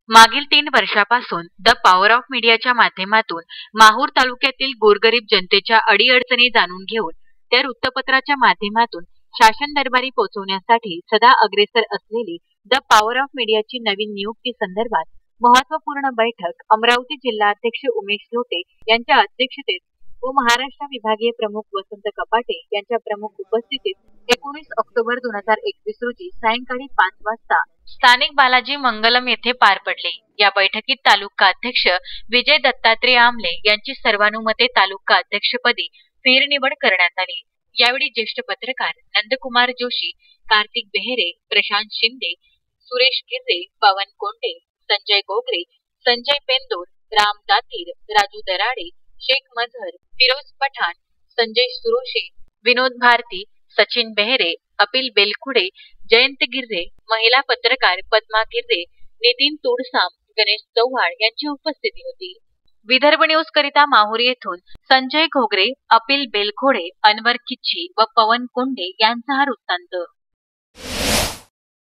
मागील 3 वर्षापासून the power of मीडियाच्या माध्यमातून माहूर तालुक्यातील गोरगरीब जनतेच्या अडीअडचणी जाणून घेऊन त्या वृत्तपत्राच्या माध्यमातून शासन दरबारी पोहोचवण्यासाठी सदा अग्रेसर असलेली द पॉवर ऑफ मीडियाची नवीन नियुक्ती संदर्भात महत्त्वपूर्ण बैठक अमरावती जिल्हाध्यक्ष उमेश लोटे यांच्या अध्यक्षतेत व महाराष्ट्र विभागीय प्रमुख वसंत कपाटे यांच्या प्रमुख उपस्थितीत 19 ऑक्टोबर 2021 रोजी सायंकाळी 5 वाजता स्थानिक बालाजी मंगलम येथे पार पडले। या बैठकीत तालुका अध्यक्ष विजय दत्तात्रय आमले यांची सर्वानुमते तालुका अध्यक्षपदी फेरनिवड करण्यात आली। यावेळी ज्येष्ठ पत्रकार नंदकुमार जोशी, कार्तिक बेहेरे, प्रशांत शिंदे, सुरेश गिर्रे, पवन कोंडे, संजय गोगरे, संजय पेंदोर, राम दातीर, राजू दराडे, शेख मजहर, फिरोज पठाण, संजय सुरोशे, विनोद भारती, सचिन बेहेरे, अपिल बेलखुडे, जयंत गिर्रे, महिला पत्रकार पद्मा गिर्रे, नितीन तोडसाम, गणेश चव्हाण यांची उपस्थिती होती। विदर्भ न्यूज करिता माहूर येथून संजय घोगरे, अपिल बेलखोडे, अनवर खिच्ची व पवन कोंडे यांचा हा वृत्तांत।